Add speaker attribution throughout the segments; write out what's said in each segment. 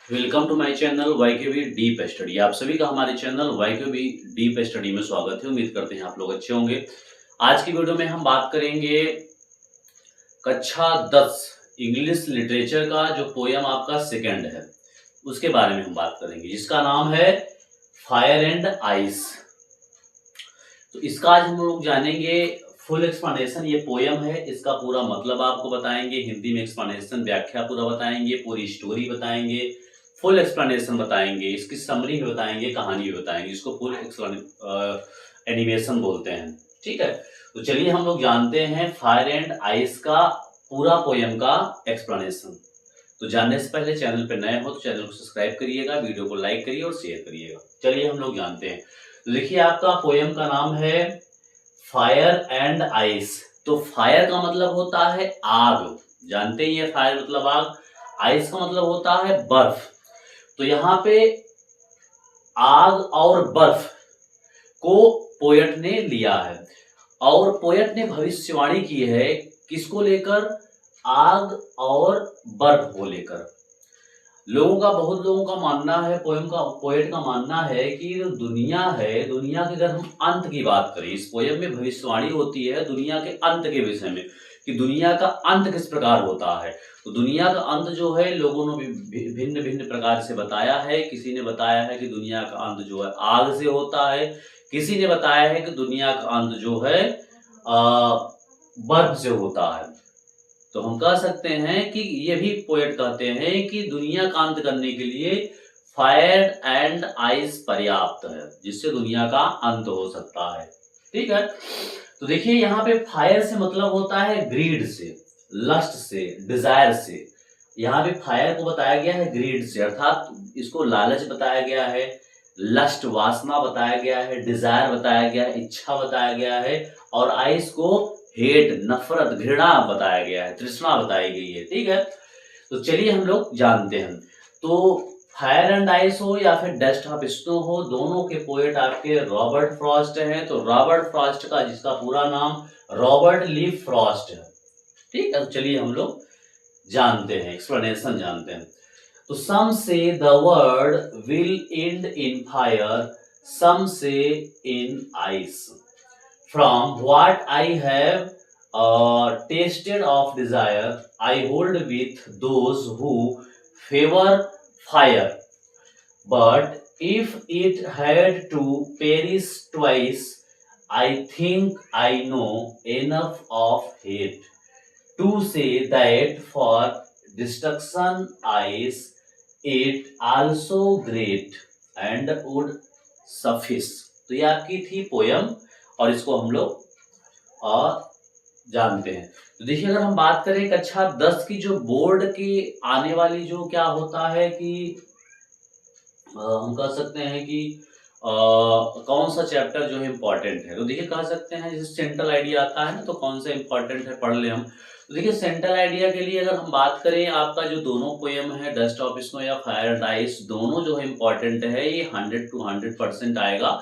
Speaker 1: Welcome to my channel YKV deep study. आप सभी का हमारे चैनल वाईकेवी डीप स्टडी में स्वागत है। उम्मीद करते हैं आप लोग अच्छे होंगे। आज की वीडियो में हम बात करेंगे कक्षा 10 इंग्लिश लिटरेचर का जो पोयम आपका सेकंड है उसके बारे में हम बात करेंगे, जिसका नाम है फायर एंड आइस। तो इसका आज हम लोग जानेंगे फुल एक्सप्लेनेशन। ये पोयम है, इसका पूरा मतलब आपको बताएंगे, हिंदी में एक्सप्लेनेशन व्याख्या पूरा बताएंगे, पूरी स्टोरी बताएंगे, फुल एक्सप्लेनेशन बताएंगे, इसकी समरी भी बताएंगे, कहानी भी बताएंगे, इसको फुल एनिमेशन बोलते हैं। ठीक है, तो चलिए हम लोग जानते हैं फायर एंड आइस का पूरा पोयम का एक्सप्लेनेशन। तो जानने से पहले चैनल पे नए हो तो चैनल को सब्सक्राइब करिएगा, वीडियो को लाइक करिए और शेयर करिएगा। चलिए हम लोग जानते हैं। तो देखिए, आपका पोयम का नाम है फायर एंड आइस। तो फायर का मतलब होता है आग, जानते ही है फायर मतलब आग। आइस का मतलब होता है बर्फ। तो यहाँ पे आग और बर्फ को पोएट ने लिया है और पोएट ने भविष्यवाणी की है किसको लेकर? आग और बर्फ को लेकर। बहुत लोगों का मानना है, पोएट का मानना है कि जो दुनिया है, दुनिया की अगर हम अंत की बात करें, इस पोएम में भविष्यवाणी होती है दुनिया के अंत के विषय में कि दुनिया का अंत किस प्रकार होता है। तो दुनिया का अंत जो है लोगों ने भिन्न भिन्न प्रकार से बताया है। किसी ने बताया है कि दुनिया का अंत जो है आग से होता है, किसी ने बताया है कि दुनिया का अंत जो है बर्फ से होता है। तो हम कह सकते हैं कि ये भी पोएट कहते हैं कि दुनिया का अंत करने के लिए फायर एंड आइस पर्याप्त है, जिससे दुनिया का अंत हो सकता है। ठीक है, तो देखिए यहाँ पे फायर से मतलब होता है ग्रीड से, लस्ट से, डिजायर से। यहाँ पे फायर को बताया गया है ग्रीड से, अर्थात इसको लालच बताया गया है, लस्ट वासना बताया गया है, डिजायर बताया गया है, इच्छा बताया गया है, और आइस को हेट, नफरत, घृणा बताया गया है, तृष्णा बताई गई है। ठीक है, तो चलिए हम लोग जानते हैं। तो फायर एंड आइस हो या फिर डस्ट ऑफ स्नो हो, दोनों के पोएट आपके रॉबर्ट फ्रॉस्ट हैं। तो रॉबर्ट फ्रॉस्ट का, जिसका पूरा नाम रॉबर्ट ली फ्रॉस्ट है। ठीक है, तो चलिए हम लोग जानते हैं, एक्सप्लेनेशन जानते हैं। तो some say the world will end in fire, some say in ice. From what I have tasted of desire, I hold with those who favor fire. But if it had to perish twice, I think I know enough of hate to say that for destruction ice it also great and would suffice। तो ये आपकी थी poem और इसको हम लोग जानते हैं। तो देखिए, अगर हम बात करें कक्षा 10 की जो बोर्ड की आने वाली जो क्या होता है कि हम कह सकते हैं कि कौन सा चैप्टर जो है इम्पोर्टेंट है। तो देखिए, कह सकते हैं जैसे सेंट्रल आइडिया आता है ना, तो कौन सा इम्पोर्टेंट है पढ़ ले हम। तो देखिए, सेंट्रल आइडिया के लिए अगर हम बात करें, आपका जो दोनों पोएम है डस्ट ऑफ स्नो या फायर एंड आइस, दोनों जो है इम्पोर्टेंट है। ये 100 to 100% आएगा।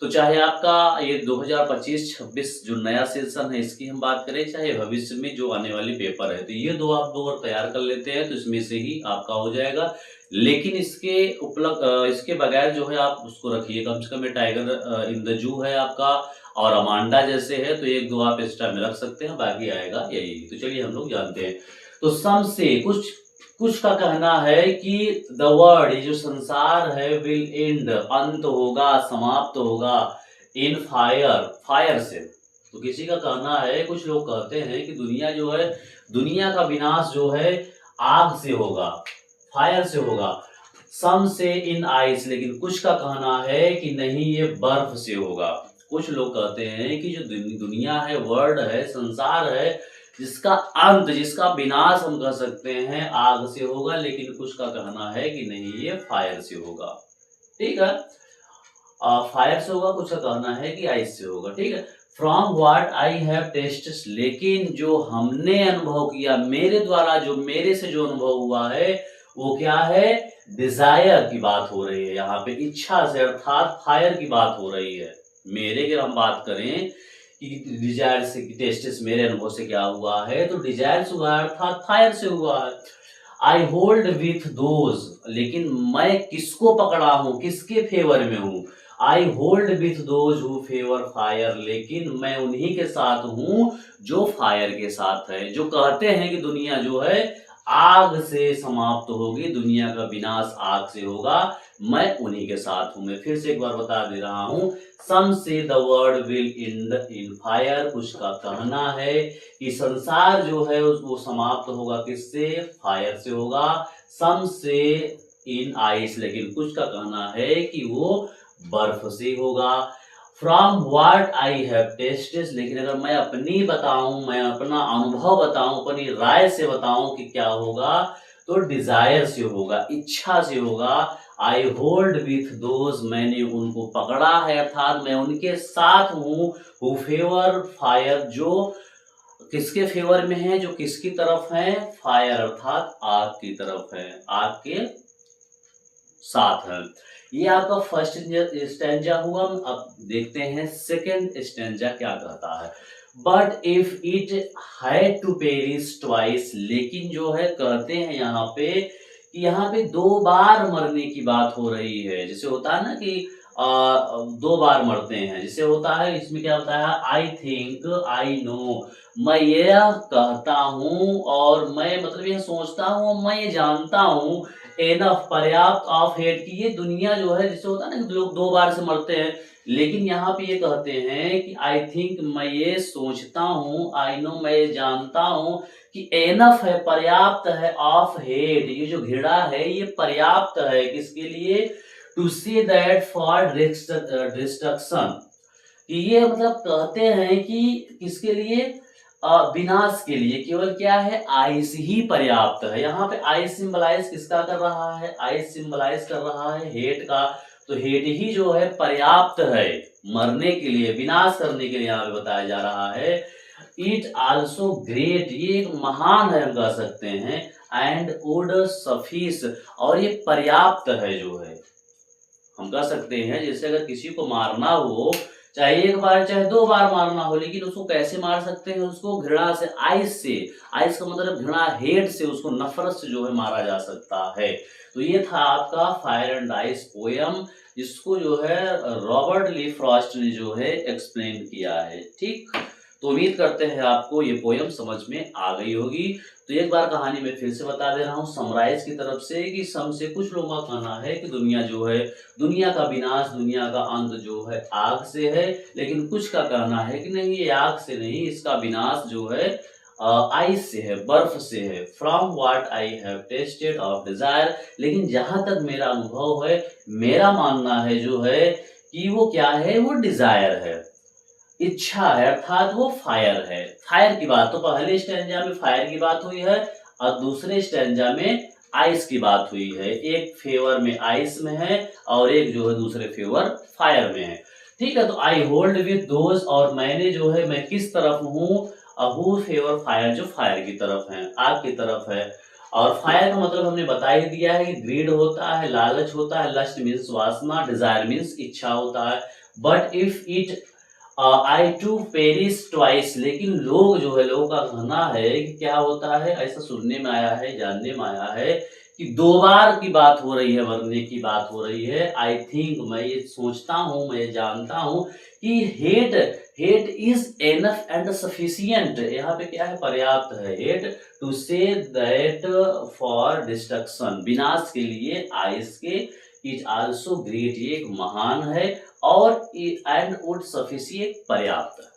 Speaker 1: तो चाहे आपका ये 2025-26 जो नया सेशन है इसकी हम बात करें, चाहे भविष्य में जो आने वाली पेपर है, तो ये दो आप दो अगर तैयार कर लेते हैं तो इसमें से ही आपका हो जाएगा। लेकिन इसके बगैर जो है आप उसको रखिए, कम से कम टाइगर इन द जू है आपका और अमांडा जैसे है, तो एक दो आप एक्स्ट्रा में रख सकते हैं, बाकी आएगा यही। तो चलिए हम लोग जानते हैं। तो सम से कुछ का कहना है कि द वर्ल्ड, ये जो संसार है, विल एंड, अंत होगा, समाप्त होगा, इन फायर, फायर से। तो किसी का कहना है, कुछ लोग कहते हैं कि दुनिया जो है, दुनिया का विनाश जो है आग से होगा, फायर से होगा। सम से इन आइस, लेकिन कुछ का कहना है कि नहीं, ये बर्फ से होगा। कुछ लोग कहते हैं कि जो दुनिया है, वर्ल्ड है, संसार है, जिसका अंत, जिसका विनाश हम कह सकते हैं आग से होगा, लेकिन कुछ का कहना है कि नहीं, ये फायर से होगा। ठीक है, फायर से होगा, कुछ का कहना है कि आइस से होगा। ठीक है, from what I have tested, लेकिन जो हमने अनुभव किया, मेरे द्वारा जो, मेरे से जो अनुभव हुआ है वो क्या है? डिजायर की बात हो रही है यहाँ पे, इच्छा से, अर्थात फायर की बात हो रही है। मेरे की हम बात करें कि डिजायर से, टेस्टिस मेरे अनुभव से क्या हुआ है, तो डिजायर से हुआ है, अर्थात फायर से हुआ है। आई होल्ड विथ दोज, लेकिन मैं किसको पकड़ा हूं, किसके फेवर में हूं। I hold with those who favour fire, लेकिन मैं उन्हीं के साथ हूं जो फायर के साथ है, जो कहते हैं कि दुनिया जो है आग से समाप्त होगी, दुनिया का विनाश आग से होगा, मैं उन्हीं के साथ हूं। मैं फिर से एक बार बता दे रहा हूं, सम से the world will and in fire, कुछ का कहना है कि संसार जो है वो समाप्त होगा किससे, फायर से होगा। सम से इन आइस, लेकिन कुछ का कहना है कि वो बर्फ से होगा। From what I have tested, लेकिन अगर मैं अपनी बताऊं, मैं अपना अनुभव बताऊं, अपनी राय से बताऊं कि क्या होगा, तो डिजायर से होगा, इच्छा से होगा। आई होल्ड विथ दोज, मैंने उनको पकड़ा है, अर्थात मैं उनके साथ हूं, हु फेवर फायर, जो किसके फेवर में है, जो किसकी तरफ है, फायर अर्थात आग की तरफ है, आग के साथ है। ये आपका फर्स्ट स्टेंजा हुआ। अब देखते हैं सेकंड स्टेंजा क्या कहता है। But if it had to perish twice, लेकिन जो है कहते हैं यहाँ पे कि यहाँ पे दो बार मरने की बात हो रही है। जैसे होता है ना कि दो बार मरते हैं, जैसे होता है, इसमें क्या होता है, आई थिंक, आई नो, मैं यह कहता हूं और मैं मतलब यह सोचता हूं, मैं ये जानता हूं, एनफ पर्याप्त, ऑफ हेट, की ये दुनिया जो है, जिससे होता है ना कि लोग दो बार से मरते हैं, लेकिन यहाँ पे ये कहते हैं कि आई थिंक, मैं ये सोचता हूँ, आई नो, मैं ये जानता हूँ कि एनफ है, पर्याप्त है, ऑफ हेट, ये जो घृणा है ये पर्याप्त है किसके लिए, to say that for destruction, कि ये मतलब कहते हैं कि किसके लिए, विनाश के लिए केवल क्या है, आइस ही पर्याप्त है। यहाँ पे आइस सिंबलाइज किसका कर रहा है, आइस सिंबलाइज कर रहा है हेट का, तो हेट ही जो है पर्याप्त है मरने के लिए, विनाश करने के लिए यहाँ पे बताया जा रहा है। इट आल्सो ग्रेट, ये एक महान है हम कह सकते हैं, एंड वुड सफिस, और ये पर्याप्त है जो है, हम कह सकते हैं जैसे अगर किसी को मारना हो, चाहे एक बार चाहे दो बार मारना हो, लेकिन उसको कैसे मार सकते हैं, उसको घृणा से, आइस से, आइस का मतलब घृणा, हेट से, उसको नफरत से जो है मारा जा सकता है। तो ये था आपका फायर एंड आइस पोयम, जिसको जो है रॉबर्ट ली फ्रॉस्ट ने जो है एक्सप्लेन किया है। ठीक, तो उम्मीद करते हैं आपको ये पोयम समझ में आ गई होगी। तो एक बार कहानी में फिर से बता दे रहा हूँ समराइज की तरफ से, कि सम से कुछ लोगों का कहना है कि दुनिया जो है, दुनिया का विनाश, दुनिया का अंत जो है आग से है, लेकिन कुछ का कहना है कि नहीं, ये आग से नहीं, इसका विनाश जो है आइस से है, बर्फ से है। From what I have tested of desire, लेकिन जहां तक मेरा अनुभव है, मेरा मानना है जो है कि वो क्या है, वो डिजायर है, इच्छा है, अर्थात वो फायर है। फायर की बात तो पहले स्टैंजा में फायर की बात हुई है, और दूसरे स्टैंजा में आइस की बात हुई है। एक फेवर में आइस में है और एक जो है दूसरे फेवर फायर में है। ठीक है, तो आई होल्ड विथ दोज, और मैंने जो है, मैं किस तरफ हूँ, हु फेवर फायर, जो फायर की तरफ है, आग की तरफ है। और फायर का मतलब हमने बता ही दिया है कि ग्रीड होता है, लालच होता है, लस्ट मीन्स वासना, डिजायर मीन्स इच्छा होता है। But if it I to perish twice, लेकिन लोग जो है, लोगों का कहना है कि क्या होता है, ऐसा सुनने में आया है, जानने में आया है कि दो बार की बात हो रही है, मरने की बात हो रही है। आई थिंक, मैं ये सोचता हूँ, मैं ये जानता हूँ कि hate, hate is enough and sufficient, यहाँ पे क्या है, पर्याप्त है, hate to say that for destruction, विनाश के लिए, आइस के, इज आल्सो ग्रेट, ये एक महान है, और एंड वुड सफिशिएंट, पर्याप्त।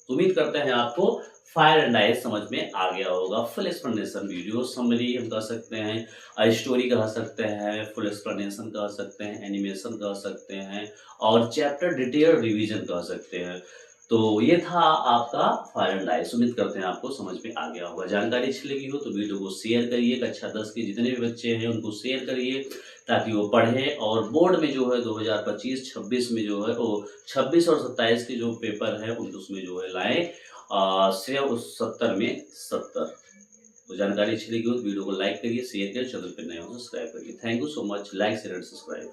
Speaker 1: उम्मीद करते हैं आपको फायर एंड आइस समझ में आ गया होगा। फुल एक्सप्लेनेशन वीडियो समरी हम कह सकते हैं, स्टोरी कह सकते हैं, फुल एक्सप्लेनेशन कह सकते हैं, एनिमेशन कह सकते हैं, और चैप्टर डिटेल रिवीजन कह सकते हैं। तो ये था आपका फायर एंड आइस। उम्मीद करते हैं आपको समझ में आ गया होगा। जानकारी अच्छी लगी हो तो वीडियो को शेयर करिए, कक्षा 10 के जितने भी बच्चे हैं उनको शेयर करिए, ताकि वो पढ़ें, और बोर्ड में जो है 2025-26 में जो है वो 26 और 27 के जो पेपर है उन उसमें जो है लाएं, से उस 70 में 70। तो जानकारी अच्छी लगी हो तो वीडियो को लाइक करिए, शेयर करिए, चैनल पर नए हो सब्सक्राइब करिए। Thank you so much. Like share and subscribe.